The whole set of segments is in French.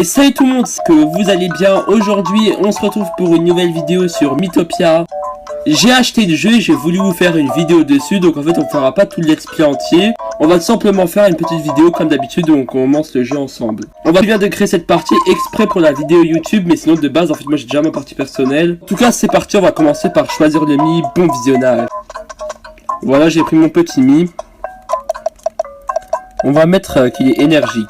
Et salut tout le monde, que vous allez bien. Aujourd'hui on se retrouve pour une nouvelle vidéo sur Mythopia. J'ai acheté le jeu et j'ai voulu vous faire une vidéo dessus. Donc en fait on fera pas tout le let's play entier. On va tout simplement faire une petite vidéo comme d'habitude où on commence le jeu ensemble. On va bien de créer cette partie exprès pour la vidéo YouTube. Mais sinon de base en fait moi j'ai déjà ma partie personnelle. En tout cas c'est parti, on va commencer par choisir le Mi. Bon visionnage. Voilà, j'ai pris mon petit Mi. On va mettre qu'il est énergique.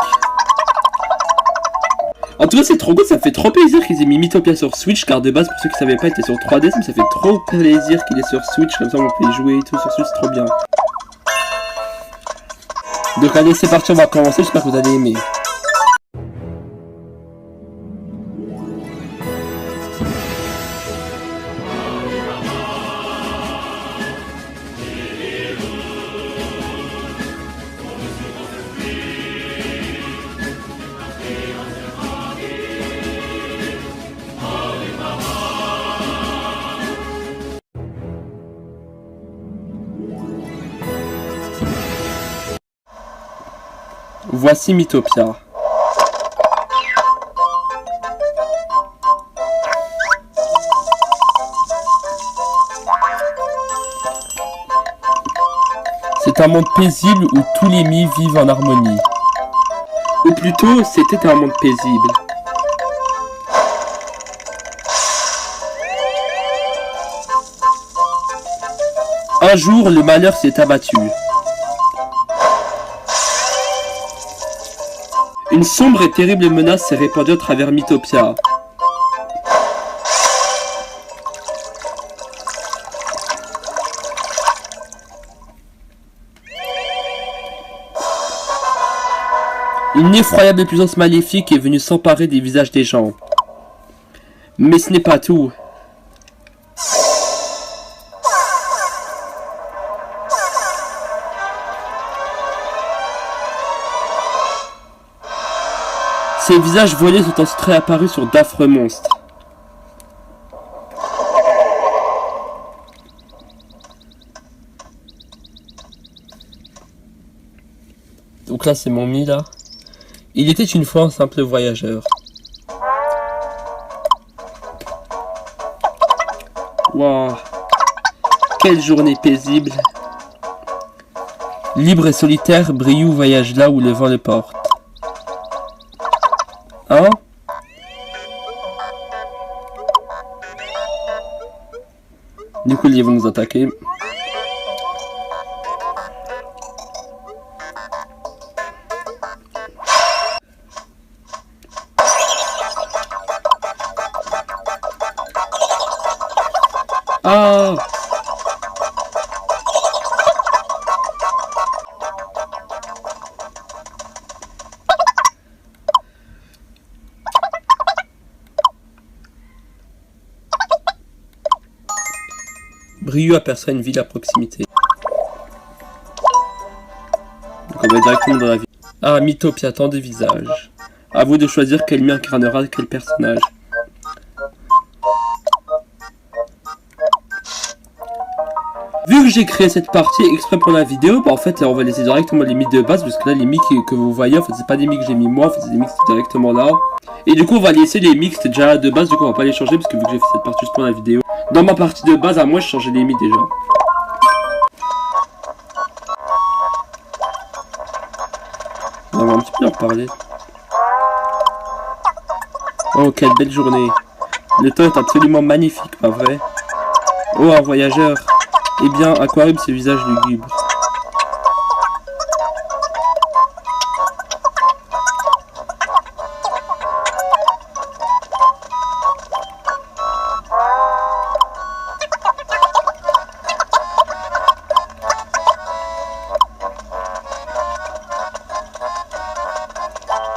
En tout cas c'est trop cool, ça fait trop plaisir qu'ils aient mis Mythopia sur Switch, car de base pour ceux qui savaient pas il était sur 3DS, mais ça fait trop plaisir qu'il est sur Switch, comme ça on peut y jouer et tout sur Switch, c'est trop bien. Donc allez c'est parti, on va commencer, j'espère que vous allez aimer. Voici Mythopia. C'est un monde paisible où tous les Mi vivent en harmonie. Ou plutôt, c'était un monde paisible. Un jour, le malheur s'est abattu. Une sombre et terrible menace s'est répandue à travers Mythopia. Une effroyable puissance maléfique est venue s'emparer des visages des gens. Mais ce n'est pas tout. Ces visages voilés sont ensuite réapparus sur d'affreux monstres. Donc là c'est mon Mi là. Il était une fois un simple voyageur. Waouh, quelle journée paisible. Libre et solitaire, Briou voyage là où le vent le porte. Hein? Du coup, ils vont nous attaquer. Ah! Briou aperçoit une ville à proximité. Donc on va directement dans la ville. Ah, Mythopia, tant de visages. À vous de choisir quel Mi incarnera quel personnage. Vu que j'ai créé cette partie exprès pour la vidéo, bah en fait on va laisser directement les Mi de base, parce que là les Mi que vous voyez, en fait c'est pas des Mi que j'ai mis moi, en fait c'est des Mi qui étaient directement là. Et du coup on va laisser les Mi qui étaient déjà là de base, du coup on va pas les changer, parce que vu que j'ai fait cette partie juste pour la vidéo. Dans ma partie de base à moi je changeais les Mi déjà. On va un petit peu en reparler. Oh quelle belle journée. Le temps est absolument magnifique, pas vrai? Oh un voyageur. Eh bien, Aquarium, ses visages lugubres.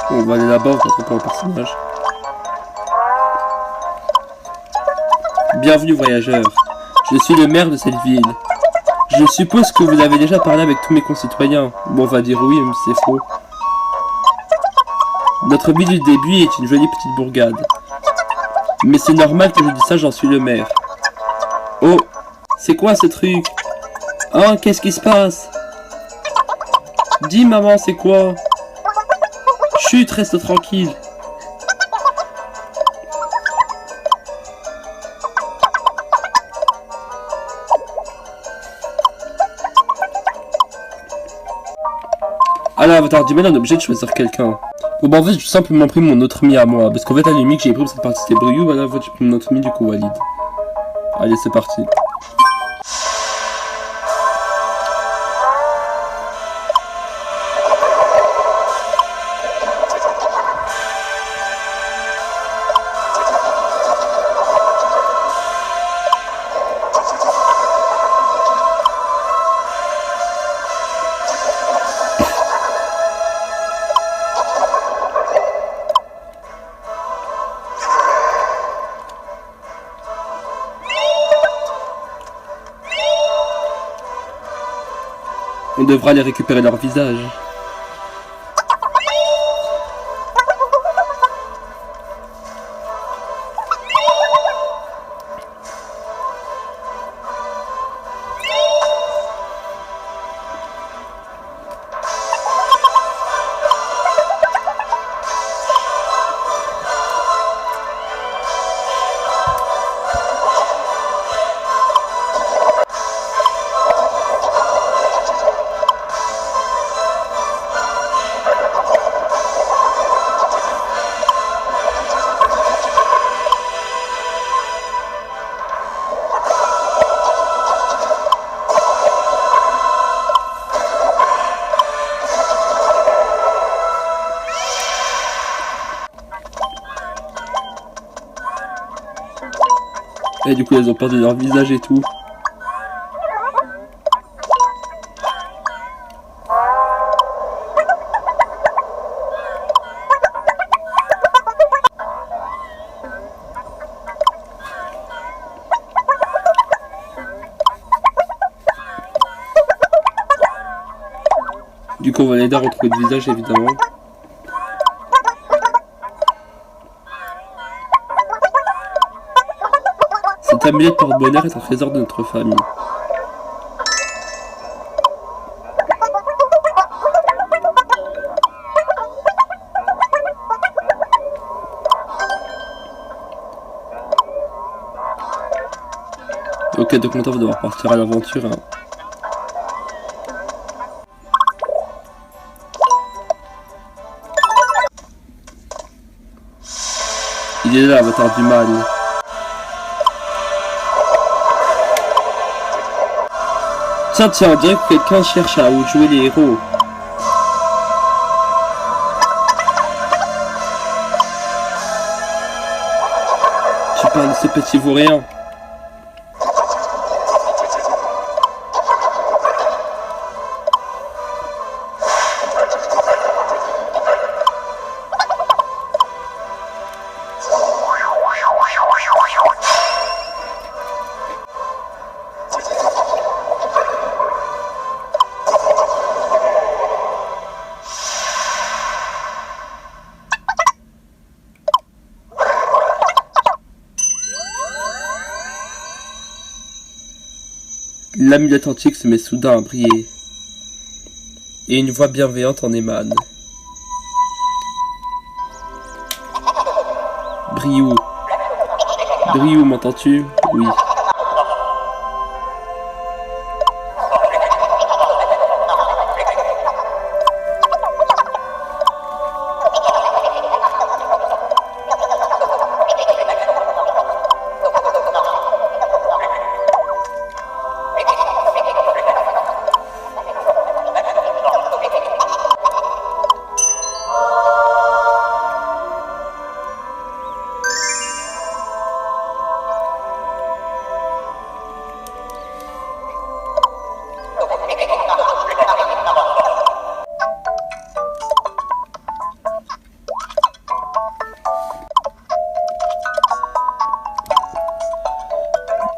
On va aller là-bas, on va trouver un personnage. Bienvenue, voyageur. Je suis le maire de cette ville. Je suppose que vous avez déjà parlé avec tous mes concitoyens. Bon, on va dire oui, mais c'est faux. Notre ville du début est une jolie petite bourgade. Mais c'est normal que je dise ça, j'en suis le maire. Oh, c'est quoi ce truc? Hein, qu'est-ce qui se passe? Dis maman, c'est quoi? Chut, reste tranquille. Ah là, avatar du mal, on est obligé de choisir quelqu'un. Bon bah en fait j'ai tout simplement pris mon autre mi à moi. Parce qu'en fait à la limite que j'ai pris pour cette partie c'était Briou, voilà en fait j'ai pris mon autre mi du coup Walid. Allez c'est parti. On devra aller récupérer leur visage. Et du coup, elles ont perdu leur visage et tout. Du coup, on va l'aider à retrouver le visage, évidemment. Cette amulette porte-bonheur est un trésor de notre famille. Ok, donc maintenant on va devoir partir à l'aventure. Hein. Il est là, l'avatar du mal. Tiens, on dirait que quelqu'un cherche à jouer les héros. Tu parles de ces petits vauriens. L'amulette antique se met soudain à briller. Et une voix bienveillante en émane. Briou. Briou, m'entends-tu? Oui.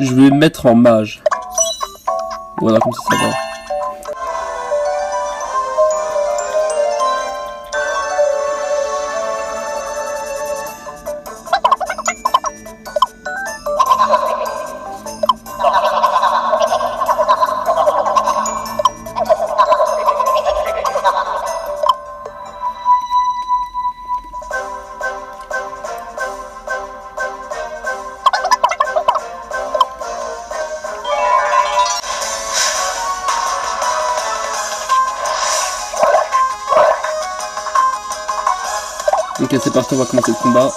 Je vais me mettre en mage. Voilà, comme ça va. Ok, c'est parti, on va commencer le combat.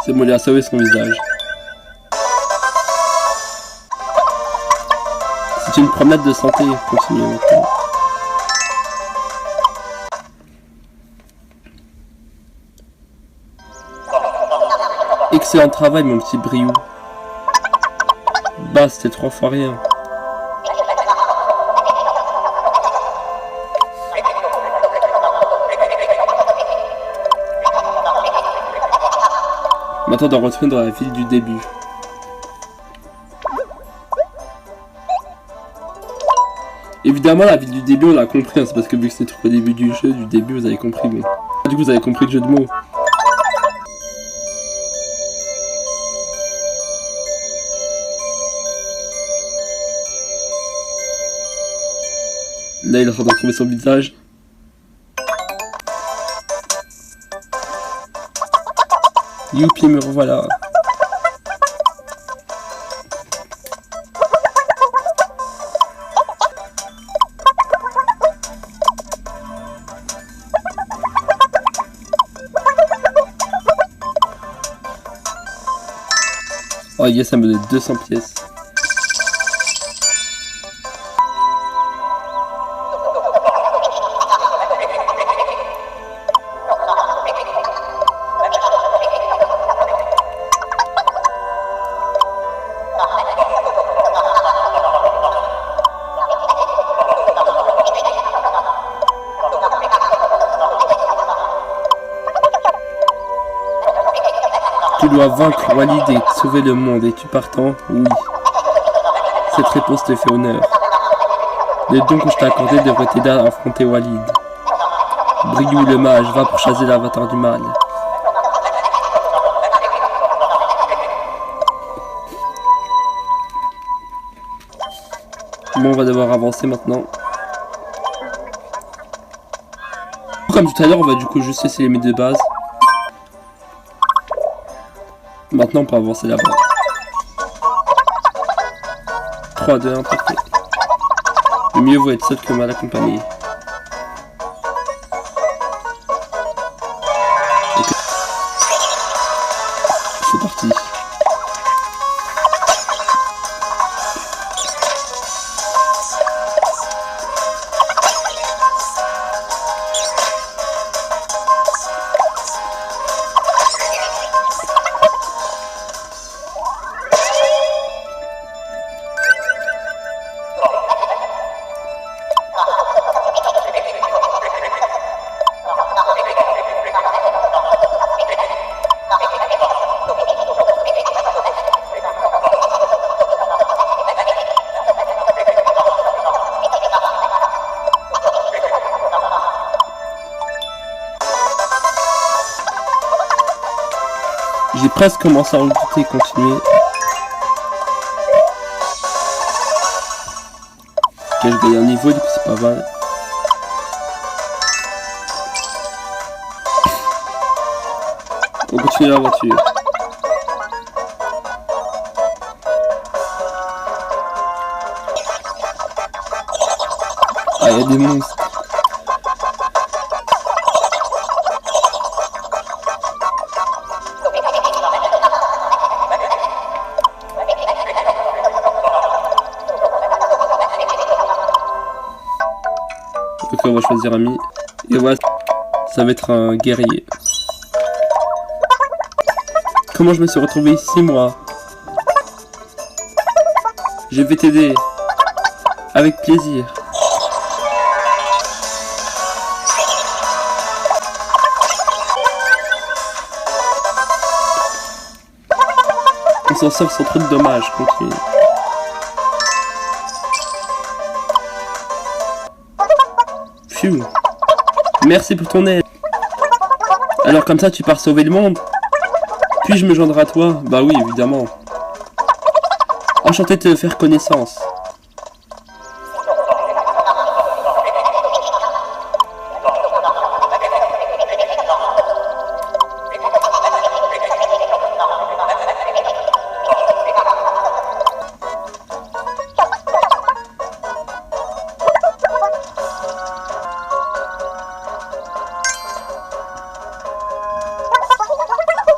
C'est bon, il a sauvé son visage. C'est une promenade de santé, continuez maintenant. Excellent travail, mon petit Briou. Bah, c'était 3 fois rien. Maintenant, on doit retourner dans la ville du début. Évidemment, la ville du début, on l'a compris, hein, c'est parce que vu que c'est au début du jeu, du début, vous avez compris. Mais... Du coup, vous avez compris le jeu de mots. Là, il est en train de retrouver son visage. Youpi, me revoilà. Oh yes, ça me donne 200 pièces. Tu dois vaincre Walid et sauver le monde. Es-tu partant? Oui. Cette réponse te fait honneur. Le don que je t'ai accordé devrait t'aider à affronter Walid. Briou le mage, va pour chasser l'avatar du mal. Bon, on va devoir avancer maintenant. Comme tout à l'heure, on va du coup juste essayer les limites de base. Maintenant, on peut avancer là-bas. 3, 2, 1, parfait. Le mieux vaut être seul que mal accompagné. Okay. C'est parti. J'ai presque commencé à en douter, continuer. Ok, je gagne un niveau, du coup c'est pas mal. On continue l'aventure. Ah, il y a des monstres. Ok, on va choisir ami. Et voilà, ça va être un guerrier. Comment je me suis retrouvé ici, moi? Je vais t'aider. Avec plaisir. On s'en sort sans trop de dommages, continue. Phew. Merci pour ton aide. Alors comme ça tu pars sauver le monde? Puis-je me joindre à toi? Bah oui, évidemment. Enchanté de te faire connaissance.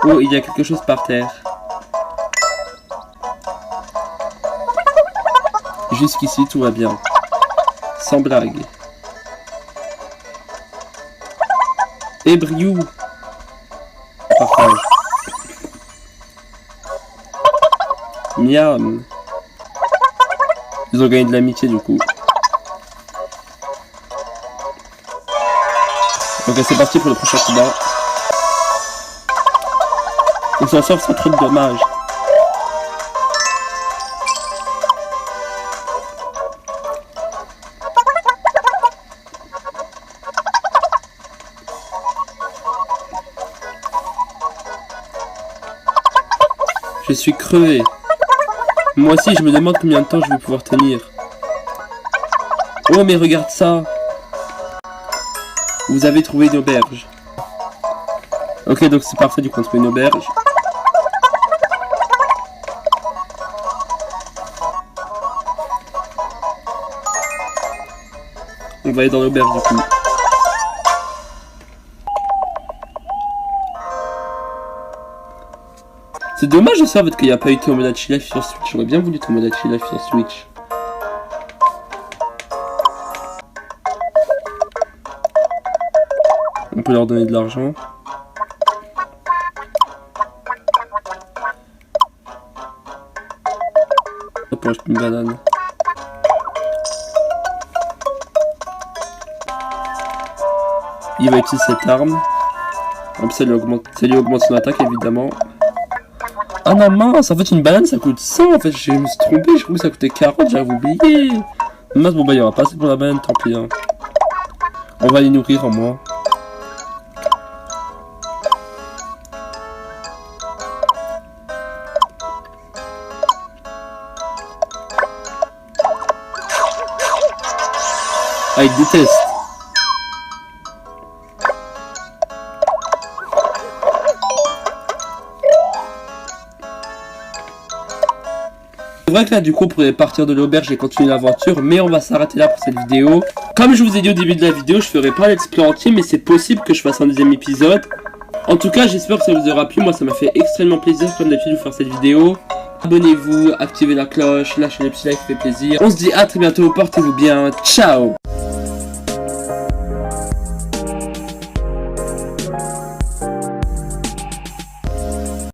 Oh, il y a quelque chose par terre. Jusqu'ici, tout va bien. Sans blague. Et Briou. Parfait. Miam. Ils ont gagné de l'amitié du coup. Ok, c'est parti pour le prochain combat. On s'en sort sans trop de dommages. Je suis crevé. Moi aussi, je me demande combien de temps je vais pouvoir tenir. Oh, mais regarde ça. Vous avez trouvé une auberge. Ok, donc c'est parfait, du coup, on trouve une auberge. On va aller dans l'auberge, du coup. C'est dommage de ça, en fait, qu'il n'y a pas eu Tomodachi Life sur Switch. J'aurais bien voulu Tomodachi Life sur Switch. On peut leur donner de l'argent. Pour acheter une banane. Il va utiliser cette arme. Comme ça lui augmente son attaque, évidemment. Ah non, mince, en fait une banane ça coûte 100, en fait je me suis trompé, je crois que ça coûtait 40, j'avais oublié. Mince, bon bah il y aura pas assez pour la banane, tant pis. Hein. On va les nourrir en moins. Ah, il déteste. C'est vrai que là du coup on pourrait partir de l'auberge et continuer l'aventure, mais on va s'arrêter là pour cette vidéo. Comme je vous ai dit au début de la vidéo, je ferai pas l'exploit entier, mais c'est possible que je fasse un deuxième épisode. En tout cas, j'espère que ça vous aura plu, moi ça m'a fait extrêmement plaisir comme d'habitude de faire cette vidéo. Abonnez-vous, activez la cloche, lâchez le petit like, ça fait plaisir. On se dit à très bientôt, portez-vous bien, ciao.